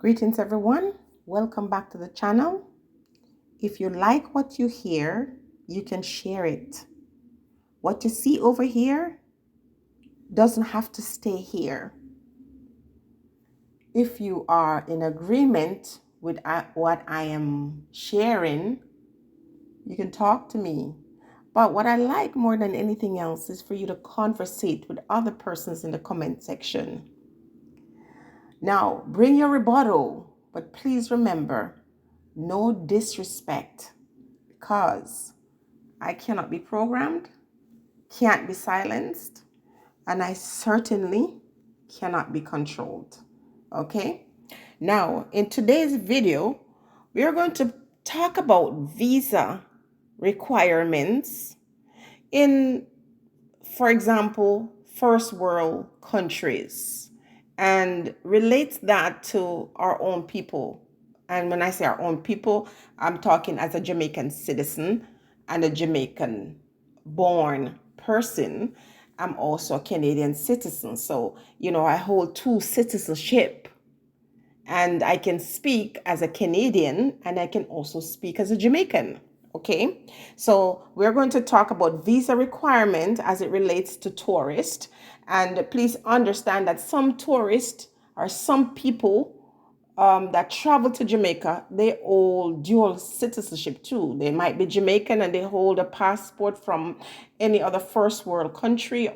Greetings everyone, welcome back to the channel. If you like what you hear, you can share it. What you see over here doesn't have to stay here. If you are in agreement with what I am sharing, you can talk to me. But what I like more than anything else is for you to conversate with other persons in the comment section. Now, bring your rebuttal, but please remember, no disrespect, because I cannot be programmed, can't be silenced, and I certainly cannot be controlled. Okay? Now, in today's video, we are going to talk about visa requirements in, for example, first world countries, and relate that to our own people. And when I say our own people, I'm talking as a Jamaican citizen and a Jamaican born person. I'm also a Canadian citizen. So, I hold two citizenship, and I can speak as a Canadian and I can also speak as a Jamaican. Okay, so we're going to talk about visa requirement as it relates to tourists. And please understand that some tourists or some people that travel to Jamaica, they hold dual citizenship too. They might be Jamaican and they hold a passport from any other first world country,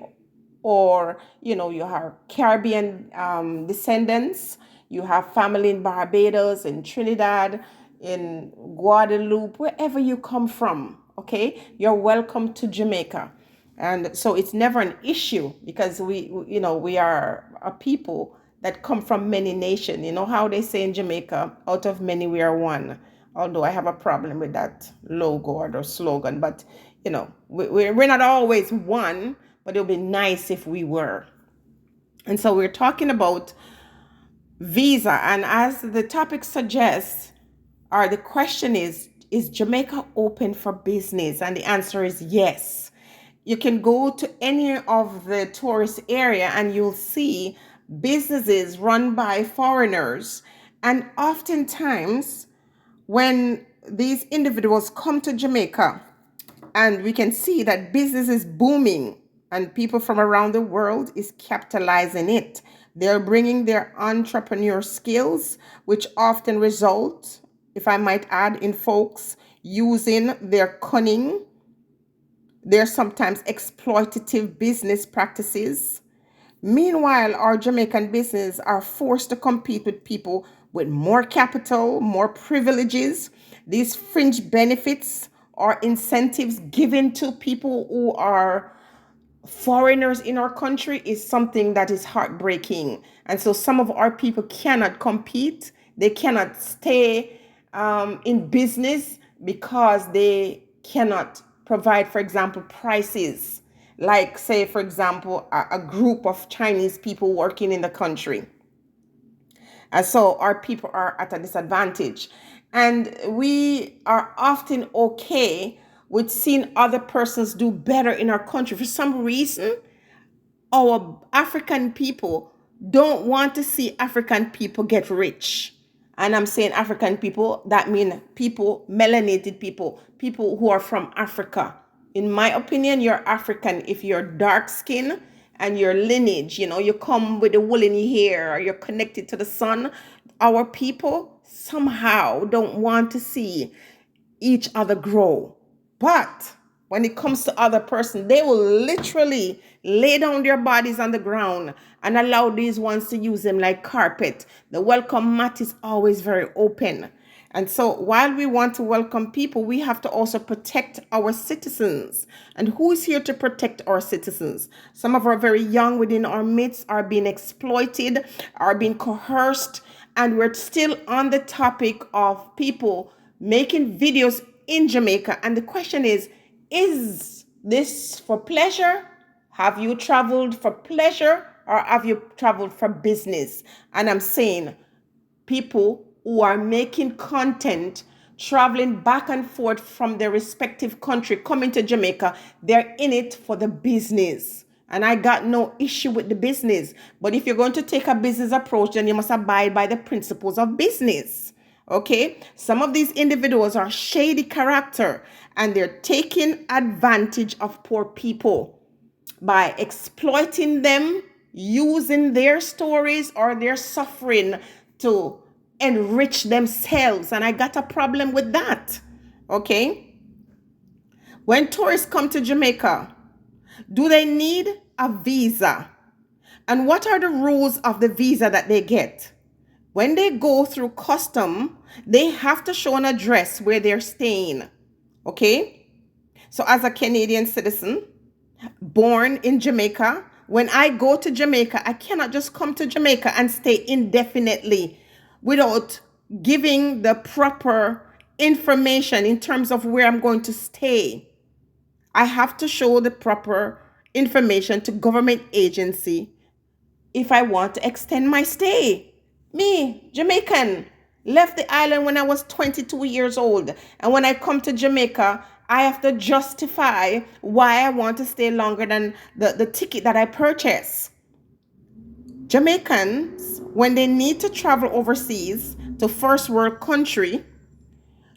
or you have Caribbean descendants. You have family in Barbados, in Trinidad, in Guadeloupe, wherever you come from. Okay, you're welcome to Jamaica. And so it's never an issue, because we are a people that come from many nations. You know how they say in Jamaica, out of many we are one. Although I have a problem with that logo or the slogan, but we're not always one, but it would be nice if we were. And so we're talking about visa, and as the topic suggests, or the question is Jamaica open for business? And the answer is yes. You can go to any of the tourist area and you'll see businesses run by foreigners. And oftentimes when these individuals come to Jamaica, and we can see that business is booming and people from around the world is capitalizing it. They're bringing their entrepreneur skills, which often result, if I might add, in folks using their cunning, their sometimes exploitative business practices. Meanwhile, our Jamaican business are forced to compete with people with more capital, more privileges. These fringe benefits or incentives given to people who are foreigners in our country is something that is heartbreaking. And so some of our people cannot compete. They cannot stay in business because they cannot provide, for example, prices. Like, say, for example, a group of Chinese people working in the country. And so our people are at a disadvantage. And we are often okay with seeing other persons do better in our country. For some reason, our African people don't want to see African people get rich. And I'm saying African people, that means people, melanated people, people who are from Africa. In my opinion, you're African if you're dark skin and your lineage, you come with the wool in your hair, or you're connected to the sun. Our people somehow don't want to see each other grow. But when it comes to other person, they will literally lay down their bodies on the ground and allow these ones to use them like carpet. The welcome mat is always very open. And so while we want to welcome people, we have to also protect our citizens. And who is here to protect our citizens? Some of our very young within our midst are being exploited, are being coerced. And we're still on the topic of people making videos in Jamaica. And the question is this for pleasure? Have you traveled for pleasure, or have you traveled for business? And I'm saying people who are making content, traveling back and forth from their respective country, coming to Jamaica, they're in it for the business. and I got no issue with the business. But if you're going to take a business approach, then you must abide by the principles of business. Okay? Some of these individuals are shady character, and they're taking advantage of poor people by exploiting them, using their stories or their suffering to enrich themselves. And I got a problem with that. Okay? When tourists come to Jamaica, do they need a visa? And what are the rules of the visa that they get? When they go through custom, they have to show an address where they're staying. Okay? So as a Canadian citizen, born in Jamaica, when I go to Jamaica, I cannot just come to Jamaica and stay indefinitely without giving the proper information in terms of where I'm going to stay. I have to show the proper information to government agency if I want to extend my stay. Me, Jamaican, left the island when I was 22 years old. And when I come to Jamaica, I have to justify why I want to stay longer than the ticket that I purchased. Jamaicans, when they need to travel overseas to first world country,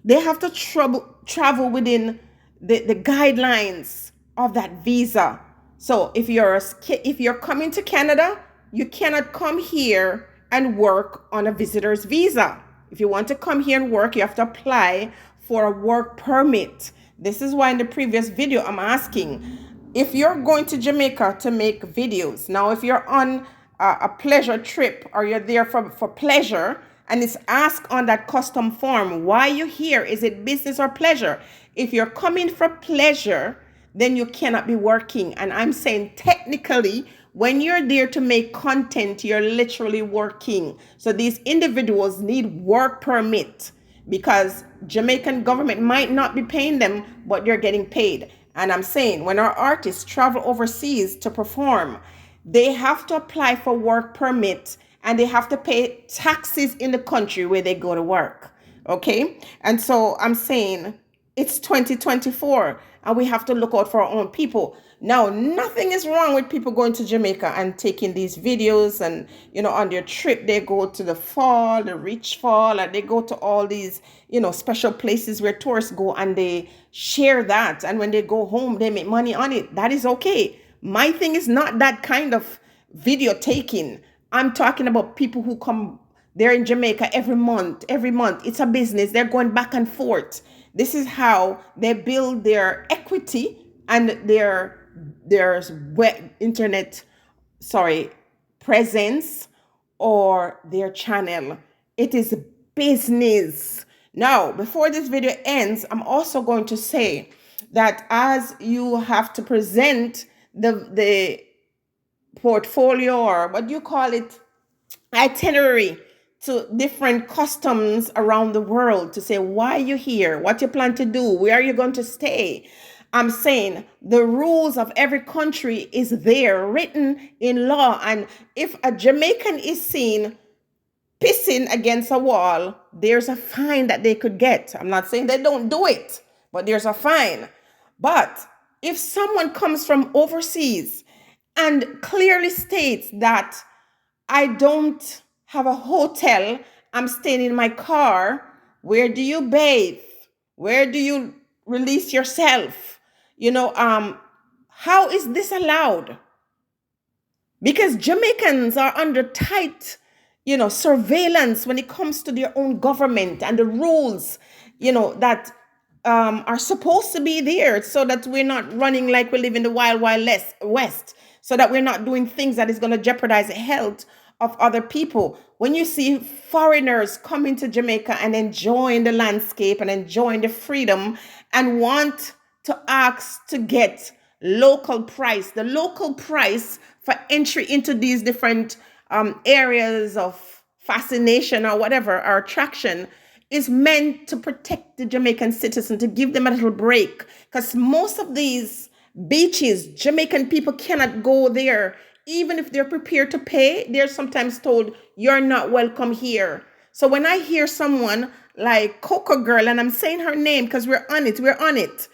they have to travel within the guidelines of that visa. So if you're coming to Canada, you cannot come here and work on a visitor's visa. If you want to come here and work, you have to apply for a work permit. This is why in the previous video I'm asking, if you're going to Jamaica to make videos, now if you're on a pleasure trip or you're there for pleasure, and it's asked on that custom form, why you here? Is it business or pleasure? If you're coming for pleasure, then you cannot be working. And I'm saying technically, when you're there to make content, you're literally working. So these individuals need work permit because Jamaican government might not be paying them, but they're getting paid. And I'm saying when our artists travel overseas to perform, they have to apply for work permit and they have to pay taxes in the country where they go to work. Okay? And so I'm saying it's 2024 and we have to look out for our own people. Now, nothing is wrong with people going to Jamaica and taking these videos and, on their trip, they go to the fall, the rich fall, and they go to all these, special places where tourists go and they share that. And when they go home, they make money on it. That is okay. My thing is not that kind of video taking. I'm talking about people who come, they're in Jamaica every month. It's a business. They're going back and forth. This is how they build their equity and their web internet, presence or their channel. It is business. Now, before this video ends, I'm also going to say that as you have to present the portfolio or what do you call it, itinerary to different customs around the world to say why you're here, what you plan to do, where are you going to stay. I'm saying the rules of every country is there written in law. And if a Jamaican is seen pissing against a wall, there's a fine that they could get. I'm not saying they don't do it, but there's a fine. But if someone comes from overseas and clearly states that I don't have a hotel, I'm staying in my car, where do you bathe? Where do you release yourself? How is this allowed? Because Jamaicans are under tight, surveillance when it comes to their own government and the rules, that are supposed to be there so that we're not running like we live in the wild, west, so that we're not doing things that is going to jeopardize the health of other people. When you see foreigners coming to Jamaica and enjoying the landscape and enjoying the freedom and want to ask to get the local price for entry into these different areas of fascination or whatever, or attraction, is meant to protect the Jamaican citizen, to give them a little break. Because most of these beaches, Jamaican people cannot go there. Even if they're prepared to pay, they're sometimes told, you're not welcome here. So when I hear someone like Coco Girl, and I'm saying her name because we're on it,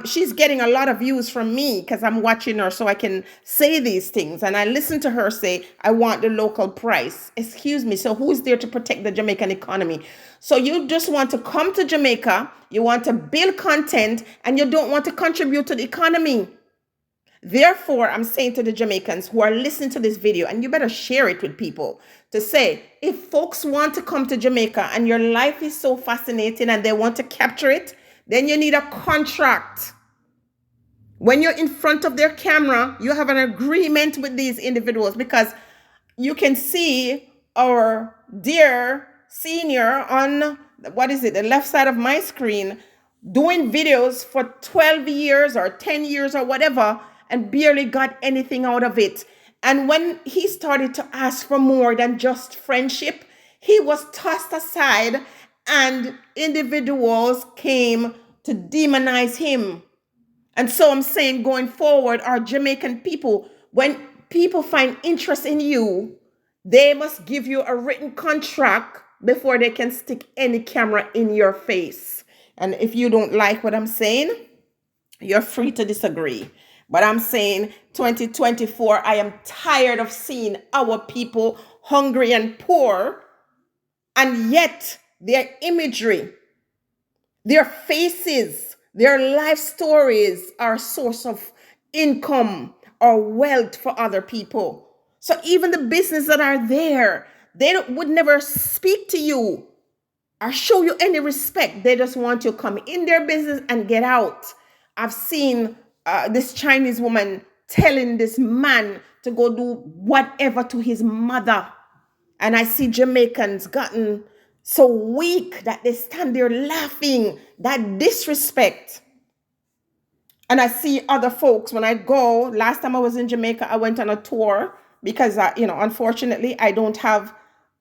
She's getting a lot of views from me because I'm watching her so I can say these things. And I listen to her say, I want the local price. Excuse me. So who's there to protect the Jamaican economy? So you just want to come to Jamaica, you want to build content, and you don't want to contribute to the economy. Therefore, I'm saying to the Jamaicans who are listening to this video, and you better share it with people, to say, if folks want to come to Jamaica and your life is so fascinating and they want to capture it, then you need a contract. When you're in front of their camera, you have an agreement with these individuals, because you can see our dear senior on, what is it, the left side of my screen, doing videos for 12 years or 10 years or whatever, and barely got anything out of it. And when he started to ask for more than just friendship, he was tossed aside and individuals came to demonize him. And so I'm saying, going forward, our Jamaican people, when people find interest in you, they must give you a written contract before they can stick any camera in your face. And if you don't like what I'm saying, you're free to disagree. But I'm saying 2024, I am tired of seeing our people hungry and poor, and yet their imagery, their faces, their life stories are a source of income or wealth for other people. So even the business that are there, they would never speak to you or show you any respect. They just want you to come in their business and get out. I've seen this Chinese woman telling this man to go do whatever to his mother. And I see Jamaicans gotten so weak that they stand there laughing, that disrespect. And I see other folks when I go. Last time I was in Jamaica, I went on a tour because, unfortunately, I don't have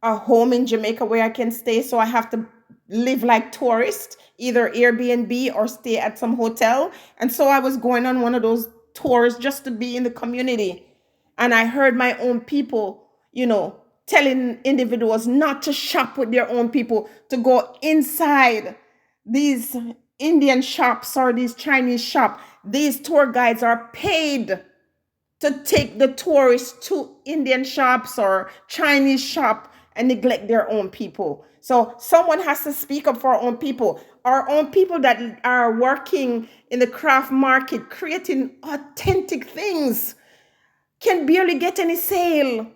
a home in Jamaica where I can stay. So I have to live like tourist, either Airbnb or stay at some hotel. And so I was going on one of those tours just to be in the community. And I heard my own people, telling individuals not to shop with their own people, to go inside these Indian shops or these Chinese shops. These tour guides are paid to take the tourists to Indian shops or Chinese shop and neglect their own people. So someone has to speak up for our own people that are working in the craft market, creating authentic things, can barely get any sale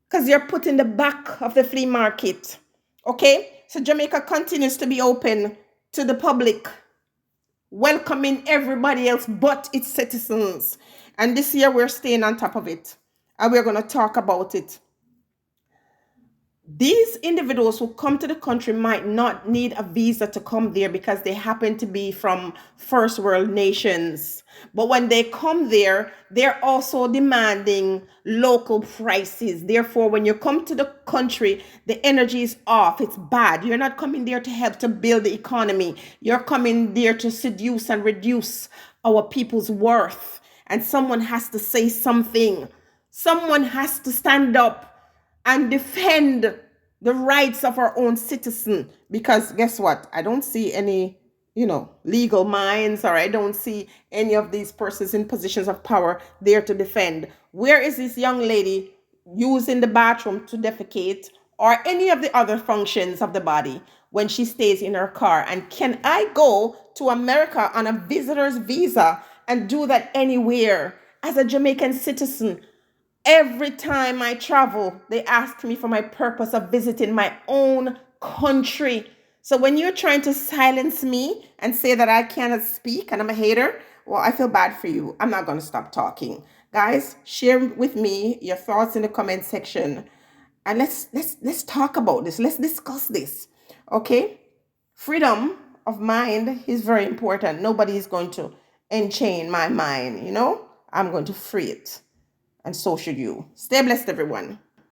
because you're put in the back of the flea market. Okay? So Jamaica continues to be open to the public, welcoming everybody else but its citizens. And this year we're staying on top of it. And we're going to talk about it. These individuals who come to the country might not need a visa to come there because they happen to be from first world nations. But when they come there, they're also demanding local prices. Therefore, when you come to the country, the energy is off. It's bad. You're not coming there to help to build the economy. You're coming there to seduce and reduce our people's worth. And someone has to say something. Someone has to stand up and defend the rights of our own citizen. Because guess what? I don't see any, legal minds, or I don't see any of these persons in positions of power there to defend. Where is this young lady using the bathroom to defecate or any of the other functions of the body when she stays in her car? And can I go to America on a visitor's visa and do that anywhere as a Jamaican citizen? Every time I travel, they ask me for my purpose of visiting my own country. So when you're trying to silence me and say that I cannot speak and I'm a hater, well, I feel bad for you. I'm not going to stop talking. Guys, share with me your thoughts in the comment section. And let's talk about this. Let's discuss this. Okay? Freedom of mind is very important. Nobody is going to enchain my mind, I'm going to free it. And so should you. Stay blessed, everyone.